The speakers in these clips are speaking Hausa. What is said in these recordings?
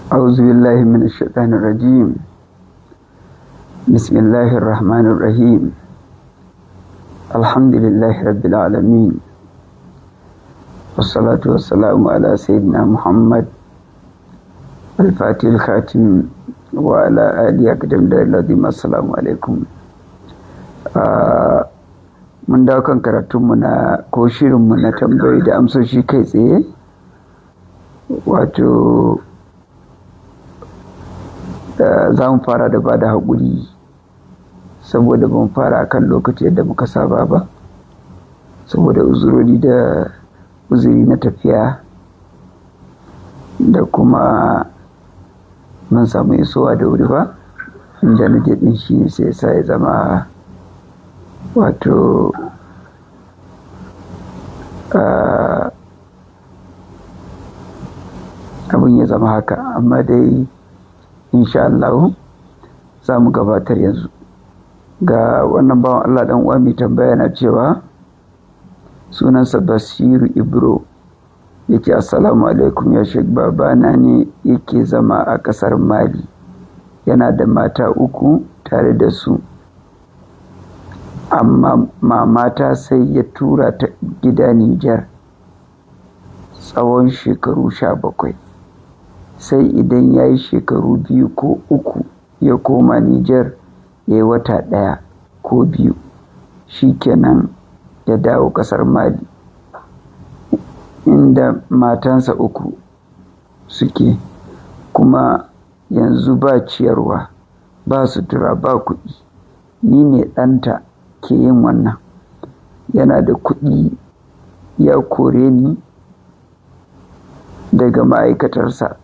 أعوذ بالله من الشيطان الرجيم. بسم الله الرحمن الرحيم. الحمد لله رب العالمين، والصلاة والسلام على سيدنا محمد الفاتح الخاتم وعلى آله أقدم الذين. السلام عليكم. mun dawo kan karatunmu na ko shirinmu na tambayi da amsoshi kai tsaye, wato za mu fara da ba da haƙuri saboda ban fara kan lokaci yadda muka saba ba, saboda uzuri na tafiya da kuma mun samu isowa da wuri ba, inda na din shi sai ya zama wato abin ya zama haka, amma dai insha Allah za mu gabatar yanzu. Ga wannan bawan Allah dan uwa mai tambaya na cewa sunansa Basiru Ibro, yake assalamu alaikum ya Sheikh, babana ne yake zama a ƙasar Mali, yana da mata 3 tare da su, amma mamata sai ya tura ta gida Nijar tsawon shekaru 17, sai idan ya yi shekaru 2 ko 3 ya koma Nijar ya yi wata 1 ko 2, shi kenan ya dawo ƙasar Mali inda matansa 3 suke, kuma yanzu ba ciyarwa, ba sutura, ba kuɗi. Ni ne ɗanta ke yin wannan, yana da kuɗi, ya kore ni daga ma'aikatarsa.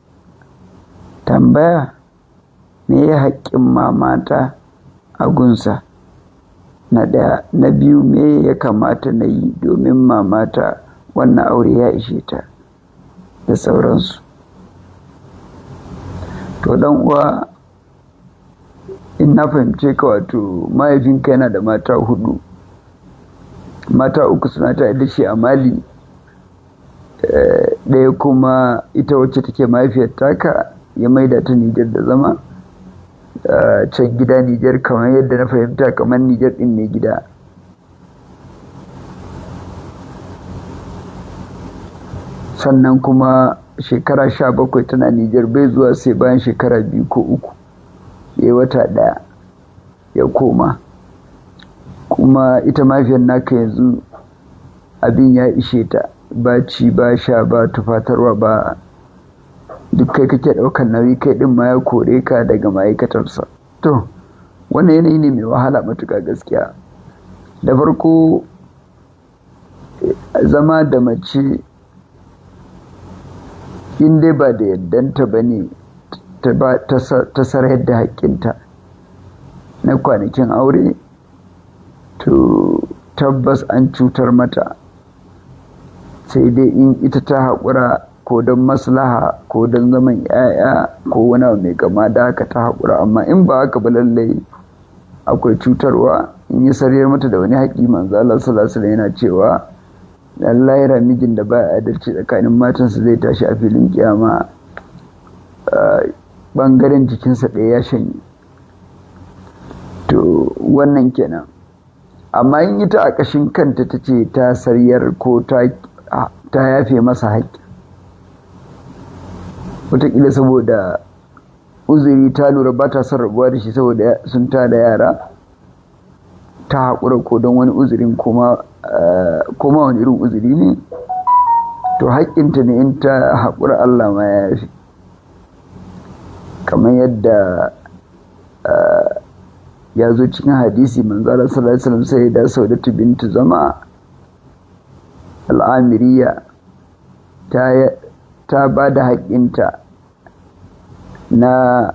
Tambaya, me ya haƙƙin mamata a gunsa? Na ɗaya. Na biyu, me ya kamata na yi domin mamata wannan aure ya ishe ta, da sauransu. To dan uwa, in na fahimce ka, wato mahaifinka yana da mata 4, mata 3 suna tare da shi a Mali, ɗaya kuma ita wacce take mahaifiyar taka ya maida ta Nijar da zama, can gida Nijar, kamar yadda na fahimta kamar Nijar ɗin ne gida. Sannan kuma shekara 17 tana Nijar, bai zuwa sai bayan shekara 2 ko 3 ya yi wata 1 ya koma. Kuma ita mahaifiyar naka yanzu abin ya ishe ta, ba ci ba sha ba tufatarwa ba, duk kai kake ɗaukar nauyi, kai ɗin ma ya kore ka daga ma'aikatarsa. To wannan yanayi ne mai wahala matuƙa gaskiya. Da farko, zama da mace in dai ba da yaddanta ba ne ta sarayar da haƙƙinta na kwanakin aure, to tabbas an cutar mata, sai dai in ita ta haƙura ko don maslaha ko don zaman 'ya'ya ko wani abu mai kama da haka ta haƙura. Amma in ba haka ba, lallai akwai cutarwa. In yi sarayar mata da wani haƙƙi, manzo Allah sallallahu alaihi wasallam yana cewa lallai mijin da ba adalci tsakanin matansa zai tashi a filin kiyama bangaren jikinsa ɗaya ya shanye. To wannan kenan. Amma in ita a ƙashin kanta ta ce ta sarayar ko ta yafe masa haƙƙi, wataƙila saboda uzuri ta lura ba ta son rabuwa da shi saboda sun tada yara, ta haƙura ko don wani uzurin, kuma wani irin uzuri ne, to haƙƙinta ne in ta haƙura, Allah ma ya yafe. Kamar yadda ya zo cikin hadisi, manzara sallallahu alaihi wasallam sai da Saudatu bintu Zama al'amiriya ta ba da haƙƙinta na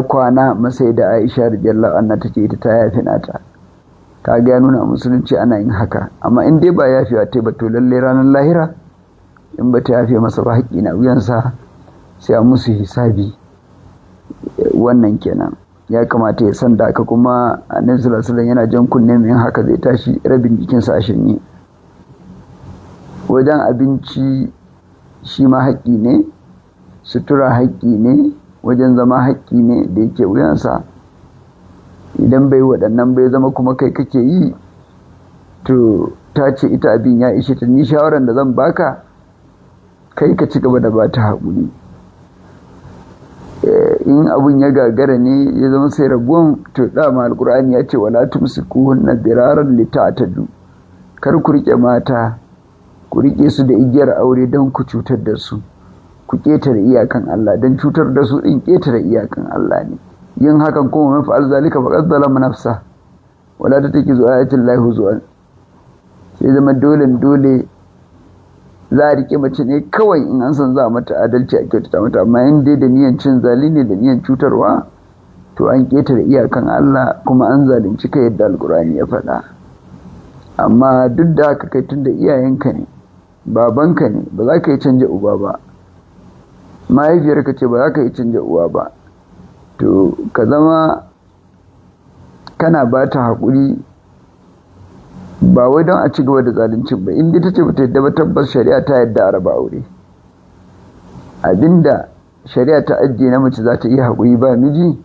kwana masai da Aisha radiyallahu anha, take ita ta yafi nata. Kaga ya nuna musulunci ana yin haka. Amma in dai ba yafewa ta ba, to lalle ranar lahira in ba ta yafe masa ba, haƙƙi na wuyansa, sai a musu hisabi. Wannan kenan, ya kamata ya san da haka. Kuma Annabi sallallahu alaihi wasallam yana jan kunne mai haka zai tashi rabin jikinsa a shanye. Wajen abinci shi ma haƙƙi ne, sutura haƙƙi ne, wajen zama haƙƙi ne da yake wuyansa. Idan bai waɗannan bai zama kuma kai kake yi, to ta ce ita abin ya ishe ta. Ni shawaran da zan baka, kai ka ci gaba da ba ta haƙuri. In abun ya gagara ne ya zama sai rabuwan, to dama alƙur'ani ya ce wala tumsikuhunna diraran lita'tadu. Kar ku rike mata, ku rike su da igiyar aure don ku cutar da su, ku ƙetare iyakan Allah, don cutar da su din ƙetare iyakan Allah ne. Yin hakan kuma man fa'al zalika faqad zalama nafsa wala tatakizu ayatil lahi huzwan. Sai zama dole za a rike mace ne kawai in an san za a mata adalci a kyautata mata, amma in dai da niyan cin zali ne da niyan cutarwa, to an ƙetare iyakan Allah kuma an zalunci ka yadda alkur'ani ya faɗa. Amma duk da haka kai tunda iyayenka ne, babanka ne, ba za ka yi canja uba ba, mahaifiyarka ce ba za ka yi canja uwa ba, to ka zama kana ba ta haƙuri, ba wai don a ci gaba da zaluncin ba. In dai ta ce ba ta yadda ba, tabbas shari'a ta yadda a raba aure. Abinda shari'a ta ajiye na mace za ta iya haƙuri ba miji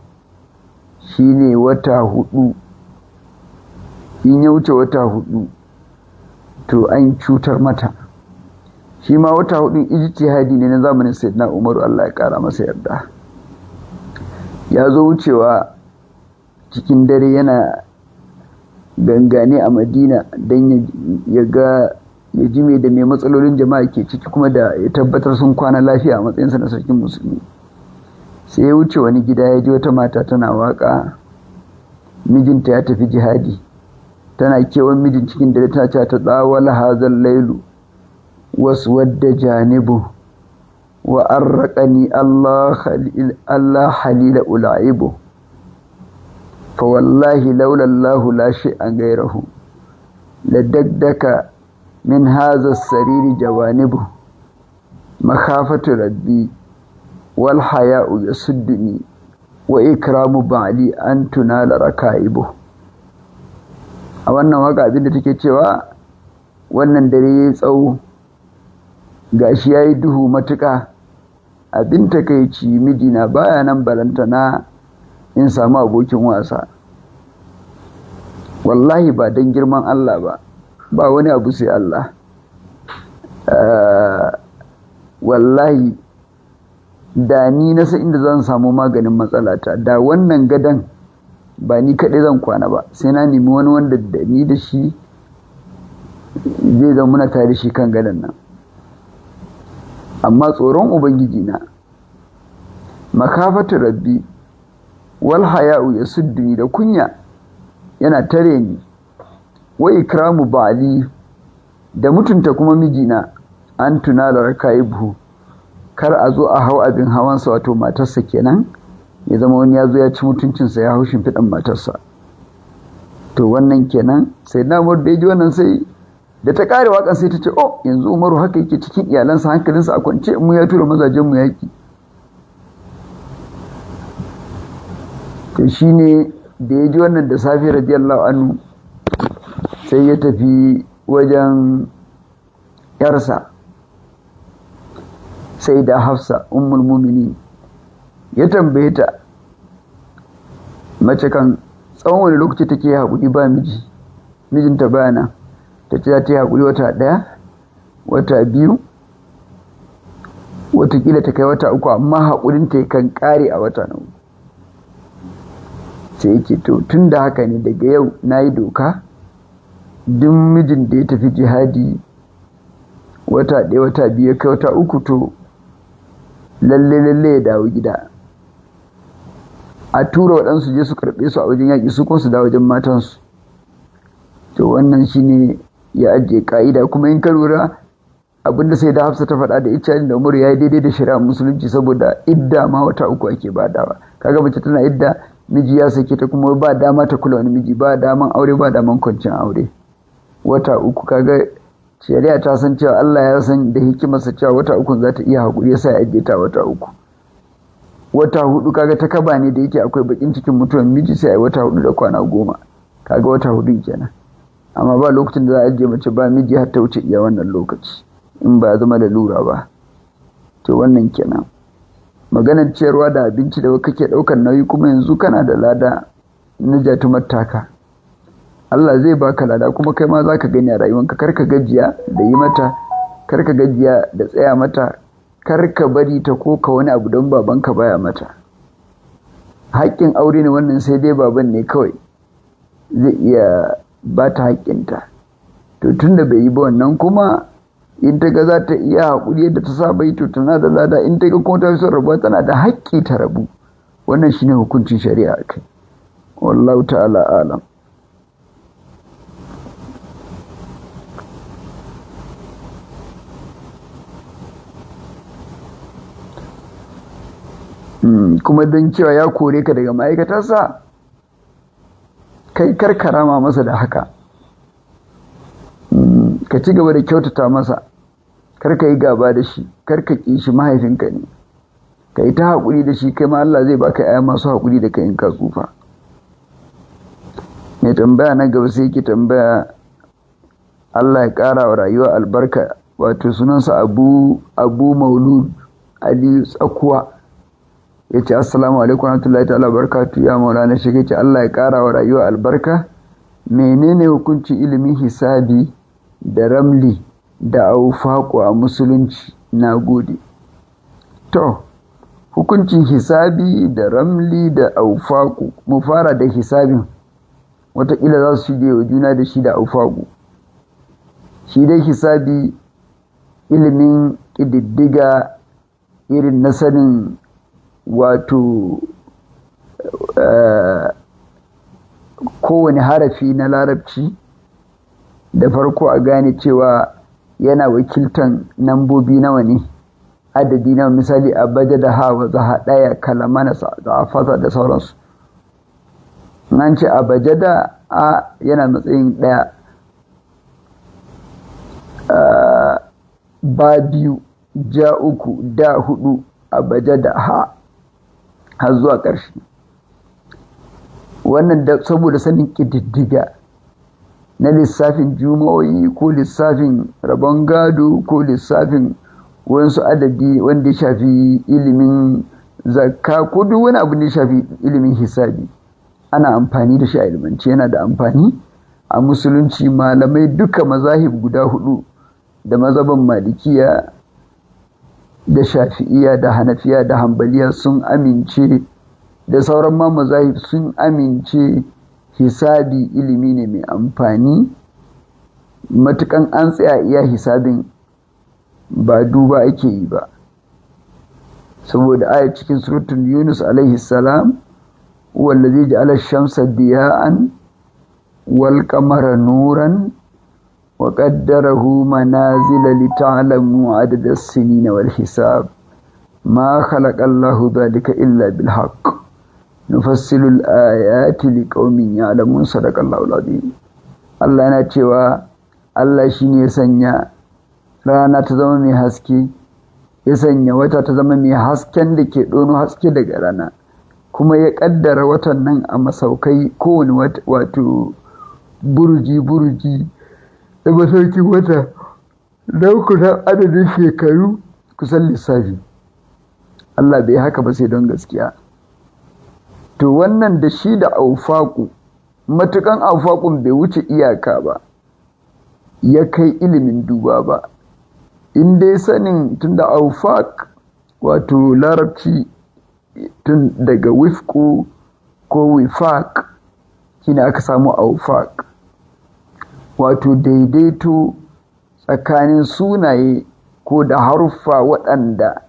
shine wata 4. In ya wuce wata 4, to an cutar mata. Shi ma wata 4 ijtihadi ne na zamanin Sayyidina Umaru, Allah ya kara masa yarda. Ya zo wucewa cikin dare yana gangane a Madina don ya ji mai da mai matsalolin jama'a ke ciki, kuma da ya tabbatar sun kwana lafiya a matsayinsa na sarkin musulmi. Sai ya wuce wani gida, ya ji wata mata tana waka, mijinta ya tafi jihadi, tana kewan mijin cikin dare, ta ce ta tsawala hazal lailu wasu wadda janibu wa arraƙani Allah halila ula'ibu fa wallahi laulallahu la shay'an gairahu ladaddaka min hadha sariri jawanibu makhafatu rabbi wal haya'u yasudduni wa ikramu ba'li an tunala rakaibu. A wannan waka abinda take cewa, wannan dare yayi tsawo, gashi yayi duhu matuƙa, abin takeici mijina baya nan, barantana in samu abokin wasa. Wallahi ba dan girman Allah ba wani abu sai Allah. Wallahi da ni na san inda zan samu maganin matsalata, da wannan gadan ba ni kaɗai zan kwana ba, sai na nemi wani wanda da ni da shi zai zama muna tare shi kan gadan nan. Amma tsoron ubangiji na, makafatu rabbi wal haya'u yasudduni, da kunya yana tare ni, wa ikramu ba'li, da mutunta kuma mijina, an tunala rakaibu, kar a zo a hau abin hawansa, wato matarsa kenan, ya zama wani ya zo ya ci mutuncinsa, ya hau shimfiɗan matarsa. To wannan kenan. Sai na Umaru da ya ji wannan, sai da ta ƙare waƙan sai ta ce, oh, yanzu Umaru haka yake cikin iyalansa, hankalinsa a kwance, mu ya tura mazajenmu yaƙi. To shi ne da ya ji wannan da safe radiyallahu anhu, sai ya tafi wajen ‘yarsa, sai da Hafsa ummul muminin, ya tambaye ta, mace kan tsawon wani lokaci take haƙuri ba mijinta bayana. Ta ce za ta yi haƙuri wata 1, wata 2, watakila ta kai wata 3, amma haƙurinta kan ƙare a wata na 3. Sai ce to tun da haka ne, daga yau na yi doka, duk mijin da ya tafi jihadi wata 1, wata 2, ya kai wata 3, to lalle ya dawo gida, a tura waɗansu je su karɓe su a wajen yaƙi, su kuma su dawo wajen matansu. To wannan shine ya ajiye ƙa'ida. Kuma in ka lura, abinda sai da Hafsa ta faɗa da ita da Umaru ya yi daidai da shari'a musulunci, saboda idda ma wata 3 ake badawa. Kaga mace tana idda, miji ya sake ta, kuma ba dama ta kula wani miji, ba daman aure, ba daman kwanciyar aure. Wata 3, kaga shari'a ta san cewa Allah ya san da hikimarsa cewa wata 3 za ta iya haƙuri, ya sa ya ajiye ta wata 3. Wata 4 kaga ta kaba ne da yake akwai bakin cikin mutuwar miji, sai a yi wata 4 da kwana 10. Kaga wata 4 kenan. Amma ba lokacin da za a ajiye mace ba miji har ta wuce iya wannan lokaci, in ba zama da lura ba. To wannan kenan. maganar ciyarwa da abinci da kake ɗaukar nauyi kuma yanzu kana da lada na jatumar taka. Allah zai baka lada kuma kai ma za ka gani a rayuwanka. Karka gajiya da yi mata, karka gajiya da tsaya mata, karka bari ta koka wani abu don babanka baya mata. Haƙƙin aure ne wannan, sai dai baban ne kawai zai iya ba ta haƙƙinta. To tun da bai yi ba wannan kuma in ta ga za ta iya haƙuri yadda ta saba yi to tana da lada, in ta ga kuma ta fi son rabuwa tana da haƙƙi ta rabu. Wannan shine hukuncin shari'a kai. Wallahu ta'ala alam. Kuma don cewa ya kore ka daga ma'aikatarsa, kai karkarama masa da haka. Ka ci gaba da kyautata masa, karka yi gaba da shi, karka ƙi shi, mahaifinka ne. Ka yi ta haƙuri da shi, kai ma Allah zai baka ƴaƴa masu haƙuri da kai in ka tsufa. Mai tambaya na gaba sai yake tambaya Allah ya ƙara wa rayuwa albarka, wato sunansa Abu Maulud Ali Tsakuwa. Ya ce assalamu alaikum warahmatullahi ta'ala barakatu ya maulana shi. Ya ce Allah ya ƙara wa rayuwa albarka. Menene hukuncin ilimin hisabi da ramli da aufaku a musulunci? Na gode. To, hukuncin hisabi da ramli da aufaku, mu fara da hisabin, wataƙila za su shige wa juna da shi da aufaku. Shi dai hisabi ilimin ƙididdiga irin na sanin wato kowane harafi na larabci, da farko a gane cewa yana wakiltan nambobi nawa ne, adadi nawa. Misali abaja da hawa zaha ɗaya, kalamana da afasa da sauransu. An ce abaja da a yana matsayin ɗaya, ba biyu, ja uku, da hudu, abaja da ha har zuwa ƙarshe. Wannan saboda sanin ƙididdiga na lissafin juma'o'i ko lissafin rabon gado ko lissafin wasu adadi wanda ya shafi ilimin zakka ko duk wani abu da ya shafi ilimin hisabi, ana amfani da shi a ilimance, yana da amfani a musulunci. Malamai duka mazahib guda hudu da mazhaban malikiya da shafi'iya da hanafiya da hambaliya sun amince, da sauran ma mazahib sun amince hisabi ilimi ne mai amfani, matukan an tsaya iya hisabin ba duba ake yi ba. Saboda aya cikin suratul Yunus alaihi salam, wallazi ja'ala ash-shamsa diya'an wal qamara nuran wa qaddarahu manazila lita'lamu 'adada as-sinina wal hisab ma khalaqa Allahu dhalika illa bil haqq nufassilu al-ayati liqaumin ya'lamun. Sadaqallahu al-azim. Allah yana cewa Allah shine ya sanya rana ta zama mai haske, ya sanya wata ta zama mai hasken da ke dono haske daga rana, kuma ya kaddara watan nan a masaukai, kowane wato burji da masaukin wata don kusan adadin shekaru kusan lissafi. Allah bai haka ba sai don gaskiya. To wannan da shi da aufaku, matukan aufakun bai wuce iyaka ba, ya kai ilimin duba ba. In dai sanin tun da aufak wato larabci tun daga wifku ko wifak shine aka samu aufak, wato daidaito tsakanin sunaye ko da haruffa waɗanda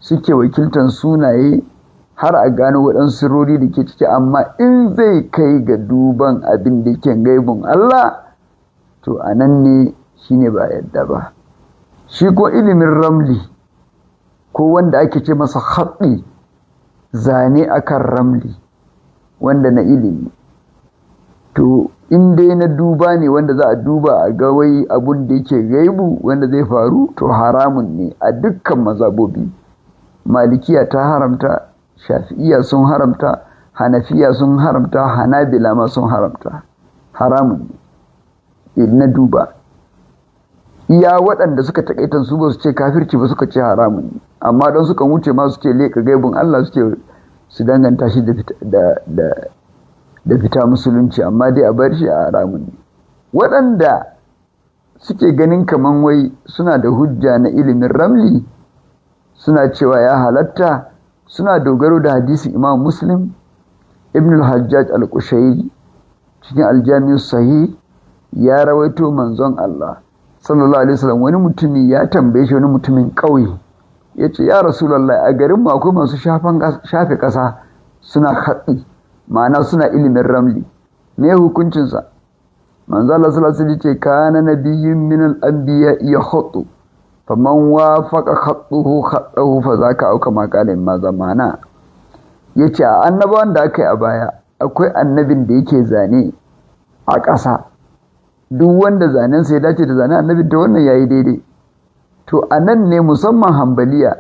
suke wakiltan sunaye har a gano waɗansu sirrori da ke ciki. Amma in zai kai ga duban abin da ke gaibun Allah, to a nan ne shine ba yadda ba. Shi ko ilimin ramli ko wanda ake ce masa haɗi, zane akan ramli wanda na ilimi, to in dai na duba ne wanda za a duba a ga wai abun da yake gaibu wanda zai faru, to haramun ne a dukkan mazhabobi. Malikiya ta haramta, shafi'iya sun haramta, hanafiya sun haramta, hanabila ma sun haramta. Haramun ne na duba. iya waɗanda suka taƙaitan su ba su ce kafirci ba suka ce haramun ne, amma don suka wuce ma su ce leƙa gaibin Allah suke su danganta shi da fita musulunci, amma dai a bar shi a haramun ne. Waɗanda suke ganin kaman wai suna da hujja na ilimin ramli suna cewa ya halatta, suna dogaro da hadisin Imam Muslim Ibn al-Hajjaj al-Qushayri cikin al-Jami' sahih ya rawaito manzon Allah sallallahu alaihi wasallam wani mutumi ya tambaye shi, wani mutumin ƙauye yace ya Rasulullahi, a garin mu akwai masu shafe ƙasa suna haɗi, ma'ana suna ilimin ramli, me hukuncin sa? Manzo Allah sallallahu alaihi wasallam ce kana nabiyyun min al-anbiya yahutu faman wafaqa khattahu fa zaka auka makalin ma zamana. Yace a annabawan da aka yi a baya akwai annabin da yake zane a ƙasa, duk wanda zanen sai dace da zanen annabi ta wannan yayi daidai. To anan ne musamman Hanbaliya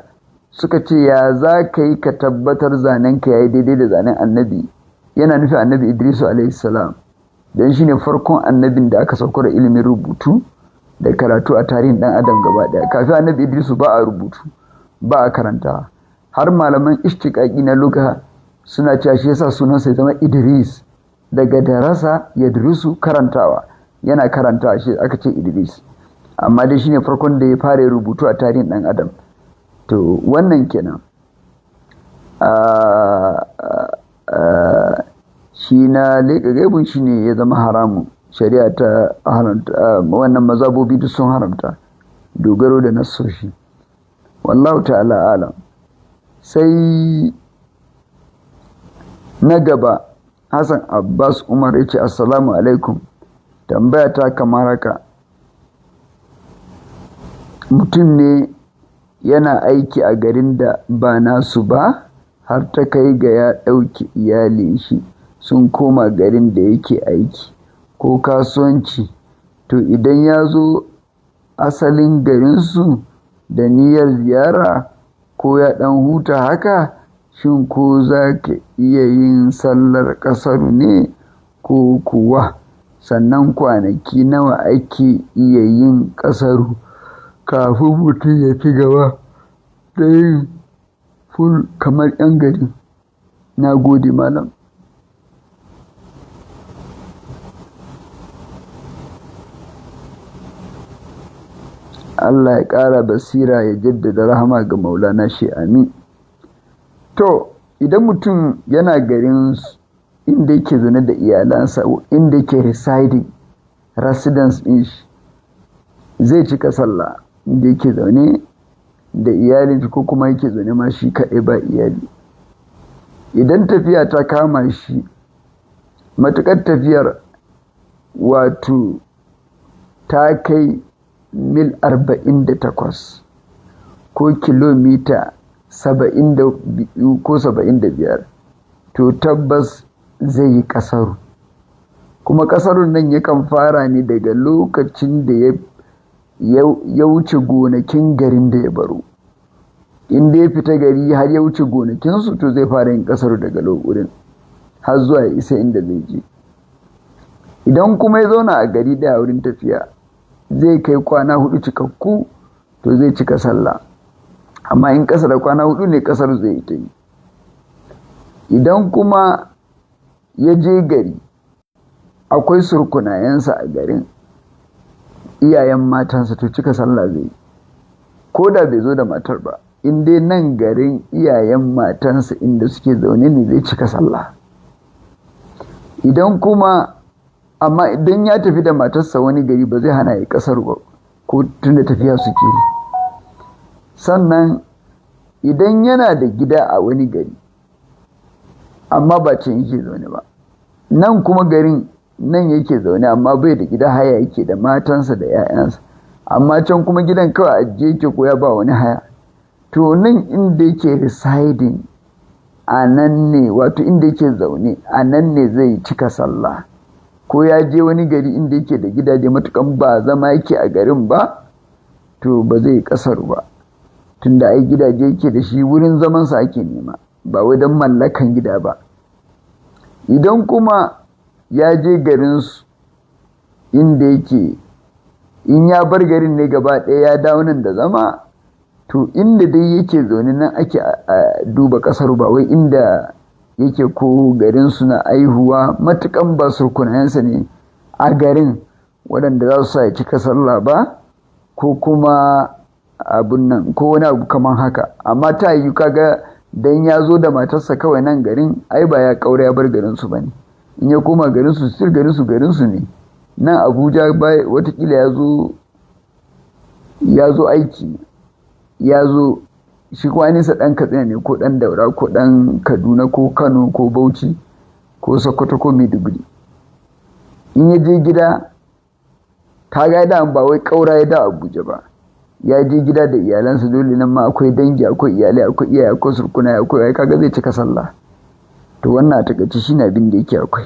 suka ce ya za ka yi ka tabbatar zanen ka yayi daidai da zanen annabi, yana nufin annabi Idrisu alaihi salam, dan shine farkon annabin da aka saukar ilimin rubutu da karatu a tarihin dan adam gaba daya. Kafin annabi Idrisu ba a rubutu ba a karanta, har malaman ishtiqaqi na lugha suna cewa shi yasa sunansa ya zama Idris, daga darasa yadrusu karantawa, yana karanta shi aka ce Idris, amma dai shine farkon da ya fara rubutu a tarihin dan adam. To wannan kenan shi na leƙa gaibun shi ne ya zama haramun, shari'a ta haramta, wannan mazabobi duk sun haramta dogaro da nassoshi, wallahu ta'ala alam. Sai na gaba Hassan Abbas Umar ya ce assalamu alaikum, tambaya ta kamar haka, mutum ne yana aiki a garin da ba nasu ba har ta kai ga ya ɗauki iyalin shi sun koma garin da yake aiki ko kasuwanci, to idan ya zo asalin garinsu da niyyar ziyara ko ya ɗan huta haka, shin ko za ka iya yin sallar ƙasaru ne ko kuwa? Sannan kwanaki nawa ake iya yin ƙasaru kafin mutum ya ci gaba da yin full kamar 'yan gari? Na gode malam. Allah ya ƙara basira ya jaddada rahama ga maulana shi, amin. To idan mutum yana garin inda yake zaune da iyalansa, inda yake residence din shi, zai cika sallah inda yake zaune da iyali ko kuma yake zaune ma shi kaɗai ba iyali. Idan tafiya ta kama shi, matuƙar tafiyar wato ta kai mil 48 ko kilomita 72 ko 75, to tabbas zai yi ƙasaru. Kuma ƙasarun nan yakan fara ne daga lokacin da ya wuce gonakin garin da ya baro. Inda ya fita gari har ya wuce gonakinsu, to zai fara yin ƙasaru daga wurin har zuwa ya isa inda zai je. Idan kuma ya zauna a gari ɗaya wurin tafiya, zai kai kwana 4 cikakku, to zai cika sallah. Amma in ƙasa da kwana 4 ne, ƙasar zai ta yi. Idan kuma ya je gari akwai surkunayensa a garin, iyayen matansa, to cika sallah zai yi, ko da bai zo da matar ba. In dai nan garin iyayen matansa inda suke zaune ne, zai cika sallah. Idan kuma amma idan ya tafi da matarsa wani gari, ba zai hana ya ƙasar ba, ko tunda tafiya suke. Sannan idan yana da gida a wani gari amma ba can yake zaune ba, nan kuma garin nan yake zaune amma bai da gida, haya yake da matansa da 'ya'yansa, amma can kuma gidan kawai ajiye yake ko ya ba wani haya, to nan inda yake residing a nan ne, wato inda yake zaune a nan ne zai cika sallah. Ko ya je wani gari inda yake da gidaje, matukan ba zama yake a garin ba, to ba zai ƙasar ba, tunda ai gidaje yake da shi, wurin zamansa ake nema, ba wai don mallakan gida ba. Idan kuma ya je garinsu inda yake in ya bar garin ne gaba ɗaya ya dawo nan da zama, to inda dai yake zaune nan ake duba ƙasar, ba wai inda yake ko garin suna aihuwa, matukan ba surkunayensa ne a garin waɗanda za su sa ya cika sallah ba, ko kuma abun nan ko wani abu kaman haka. Amma ta yi kaga dan ya zo da matarsa kawai nan garin, ai ba ya kaura ya bar garin su bane. In ya koma garin su, sir garin su ne. Nan Abuja watakila ya zo aiki, ya zo shi kwaninsa ɗan Katsina ne ko ɗan Daura ko ɗan Kaduna ko Kano ko Bauchi ko Sokoto ko Maiduguri. In ya je gida, ka ga da ba wai kaura ya da Abuja ba, ya je gida da iyalansa, dole nan ma akwai dangi, akwai iyalai, akwai iyaye, akwai surkuna, akwai kaga zai cika sallah. To wannan a takaice shine abin da yake akwai,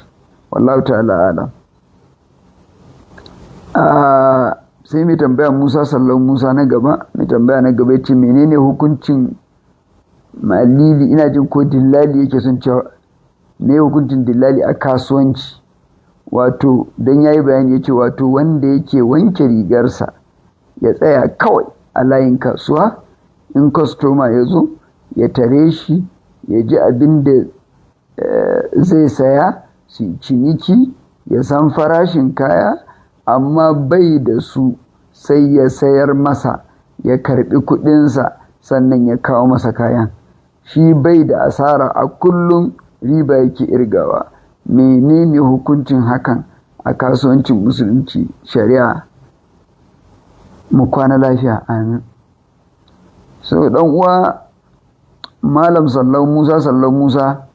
wallahu ta'ala alam. Sai mai tambaya Musa Sallau Musa na gaba, mai tambaya na gaba yace menene hukuncin malili, ina jin ko dillali yake son cewa, me hukuncin dillali a kasuwanci? Wato dan yayi bayani yace wato wanda yake wanke rigarsa ya tsaya kawai a layin kasuwa, in customer ya zo ya tare shi, ya ji abin da zai saya, su ciniki, ya san farashin kaya, amma bai da su sai ya sayar masa, ya karbi kudinsa, sannan ya kawo masa kayan. Shi bai da asara, a kullum riba yake irgawa. Menene hukuncin hakan a kasuwancin musulunci shari'a? Mu kwana lafiya, amin. So dan uwa Malam Sallau Musa,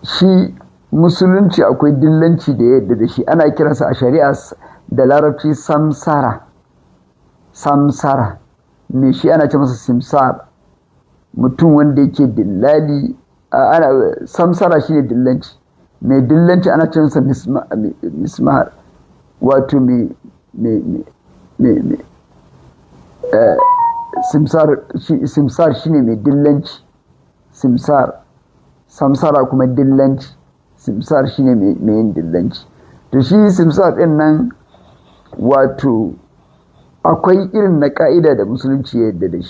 shi musulunci akwai dillanci da yadda da shi, ana kiransa a shari'a da larabci samsara ne, shi ana ce masa simsar, mutum wanda yake dillali. Samsara shi ne dillanci, mai dillanci ana ce masa mismar, wato simsar shi ne mai dillanci, samsara kuma dillanci, simsar shi ne mai yin dillanci. To shi simsar ɗin nan, wato akwai irin na ƙa'ida da musulunci ya yadda da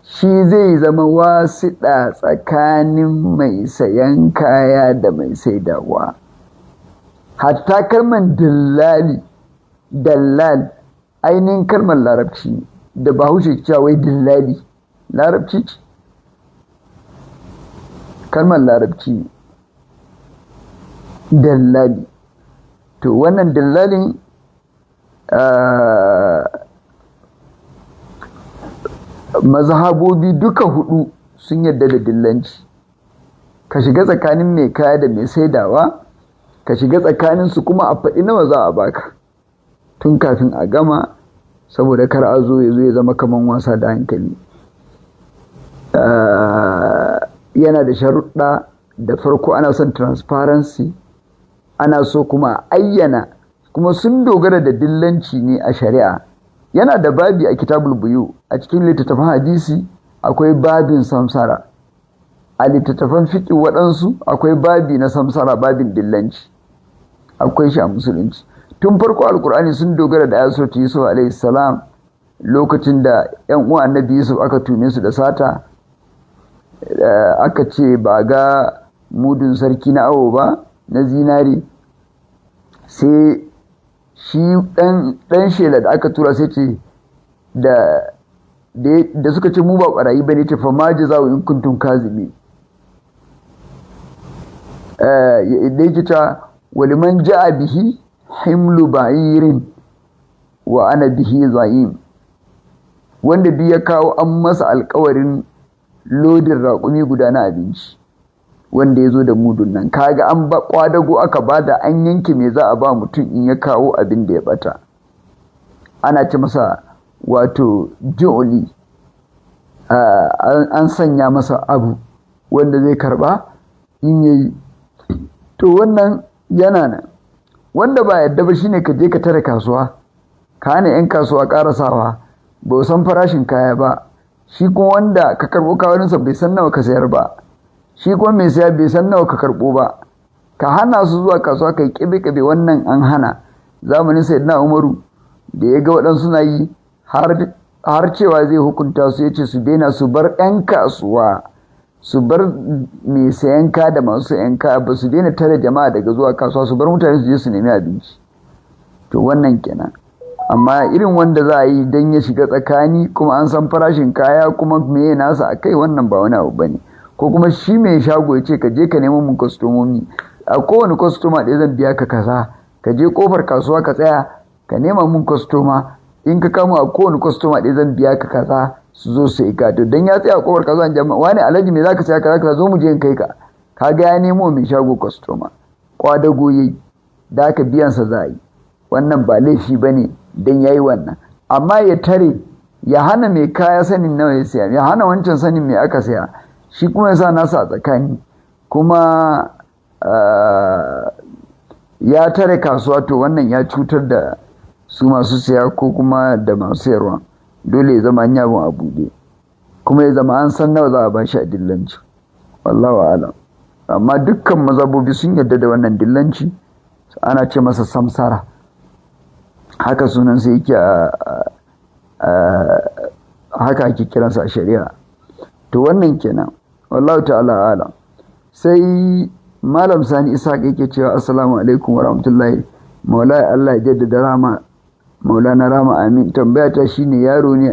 shi zai zama wasiɗa tsakanin mai sayan kaya da mai saidawa. Hatta kalmar dallal ainihin kalmar larabci da bahaushe cewa wai dillali, larabci ce, kalmar larabci dallali. To wannan dallalin mazhabobi duka hudu sun yadda da dillanci. Ka shiga tsakanin mai kaya da mai saidawa, ka shiga tsakanin su kuma a faɗi nawa za a baka tun kafin a gama, saboda kar a zo ya zama kaman wasa da hankali. Yana da sharuɗa. Da farko ana son transparency, ana so kuma ayyana, kuma sun dogara da dillanci ne a shari'a. Yana da babi a kitabul buyu, a cikin littattafan hadisi akwai babin samsara, a littattafan fiqh waɗansu akwai babi na samsara, babin dillanci akwai shi a musulunci. Tun farko alkur'ani sun dogara da ayatul Yusuf alaihi salam, lokacin da ƴan uwan annabi Yusuf aka tume su da sata, aka ce ba ga mudun sarki na awo ba na zinari, sai shi dan shela da aka tura sai ce da suka ce mu ba barayi bane, ce fa ma jaza'u in kuntum kazibi, da yake ta waliman ja'a bihi himlu ba'irin wa ana bihi za'im, wanda bi ya kawo an masa alkawarin lodin raƙumi guda na abinci, wanda ya zo da mudun nan. Kaga an ba kwadago aka bada, an yanke me za a ba mutum in ya kawo abin da ya bata. Ana ce masa wato joli, an sanya masa abu wanda zai karba in yayi. To wannan yana nan. Wanda ba yadda ba shine ka je ka tare kasuwa, ka hana 'yan kasuwa karasawa, ba san farashin kaya ba, shi kuma wanda ka karbo kawarinsa bai san nawa ka sayar ba, shi kuma mai saya bai san nawa ka karbo ba, ka hana su zuwa kasuwa kai kibe wannan an hana. zamanin sayyidina Umaru da ya ga waɗansu na yi har cewa zai hukunta su yace su daina, su bar 'yan kasuwa, su bar mai sayan ka da masu sayan ka, ba su daina tare jama'a daga zuwa kasuwa, su bar mutane su je su nemi abinci. To wannan kenan. Amma irin wanda za a yi don ya shiga tsakani kuma an san farashin kaya kuma meye nasa a kai, wannan ba wani abu bane. Ko kuma shi mai shago ya ce ka je ka nemo mun kwastomomi, a kowane kwastoma ɗaya zan biya ka kaza, ka je kofar kasuwa ka tsaya ka nema mun kwastoma, in ka kamo a kowane kwastoma ɗaya zan biya ka kaza su zo su yi gado. Don ya tsaya a kofar kasuwa jama'a, wani alhaji me za ka saya kaza zo mu je in kai ka, ka ga ya nemo mai shago kwastoma, kwadago yayi da aka biyansa za a yi. Wannan ba laifi ba ne don ya yi wannan, amma ya tare ya hana mai kaya sanin nawa ya siya, ya hana wancan sanin mai aka siya, shi kuma ya sa nasa a tsakani, kuma ya tare kasuwa, to wannan ya cutar da su masu siya ko kuma da masu sayarwa. Dole ya zama an yabon a buɗe, kuma ya zama an san nawa za a bashi a dillanci. Wallahu a'lam. Amma dukkan mazhabobi sun yarda da wannan dillanci, ana ce masa samsara, haka sunansa yake haka ake kiransa a shari'a. To wannan kenan, wallahu ta'ala alam. Sai Malam Sani Isa yake cewa assalamu alaikum wa rahmatullahi, maula Allah ya jaddada rama, maulana rama amin. Tambaya ta shine, yaro ne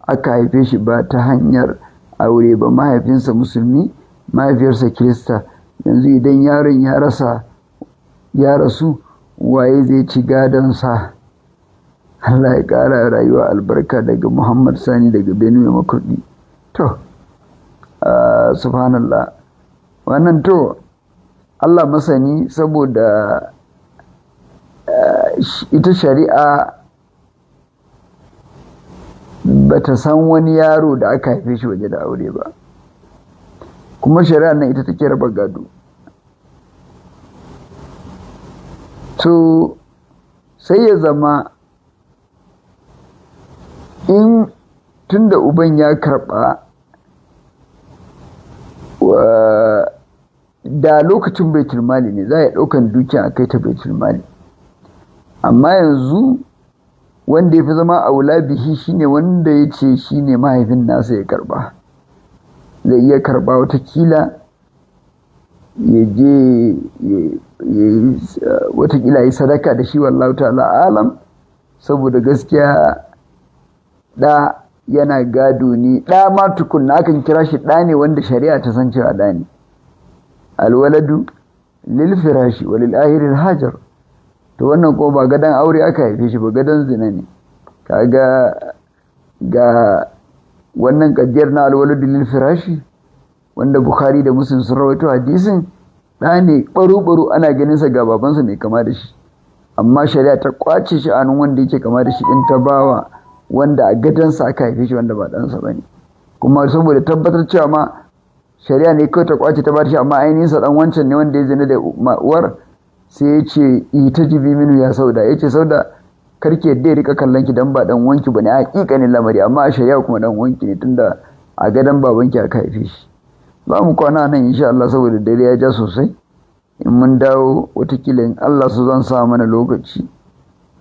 aka haife shi ba ta hanyar aure ba, mahaifinsa musulmi mahaifiyarsa kirista, yanzu idan yaron ya rasu waye zai ci gadonsa? Allah ya ƙara rayuwa albarka. Daga Muhammad Sani daga Benue Makurdi. To subhanallah, wannan to Allah masani, saboda ita shari'a bata san wani yaro da aka haife shi waje da aure ba, kuma shari'a nan ita take raba gado. To sai ya zama in tunda uban ya karba da lokacin baitul mali ne za a ɗaukan dukiya a kai ta baitul mali, amma yanzu wanda ya fi zama aula bihi shine wanda ya ce shine mahaifin nasa ya karba. Zai iya karba watakila ya je watakila yi sadaka da shi, wallahu ta'ala alam. Saboda gaskiya ɗa yana gado ne, ɗa ma tukunna akan kira shi ɗa ne wanda shari'a ta san cewa ɗa ne. Alwaladu lil firashi wa lil ahiril hajar. To wannan ko ba gadan aure aka haife shi ba, gadan zina ne. Kaga ga wannan kaddiyar na alwaladu lil firashi wanda Bukhari da Muslim sun rawaito hadisin, ɗa ne baro ana ganin sa ga babansa mai kama da shi, amma shari'a ta kwace shi anun wanda yake kama da shi din, ta bawa wanda a gadansa aka haife shi wanda ba ɗansa bane. Kuma saboda tabbatar cewa ma shari'a ne kawai ta kwace ta ba shi, amma ainihin sa dan wancan ne wanda ya zina da uwar, sai ya ce ita jibi minu ya Sauda, ya ce Sauda karki yadda ya rika kallon ki dan ba dan wanki bane a hakikanin lamari, amma a shari'a kuma dan wanki ne tunda a gadan babanki aka haife shi. Za mu kwana nan insha Allah saboda dare ya ja sosai. In mun dawo watakila in Allah su zan sa mana lokaci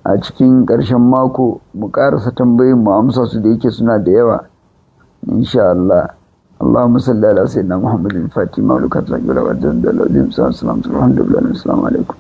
a cikin ƙarshen mako mu ƙarasa tambayin mu amsa su da yake suna da yawa insha Allah. اللهم صل على سيدنا محمد الفاتح مولك الرجل والجند الذي صلى الله عليه وسلم. الحمد لله. السلام عليكم.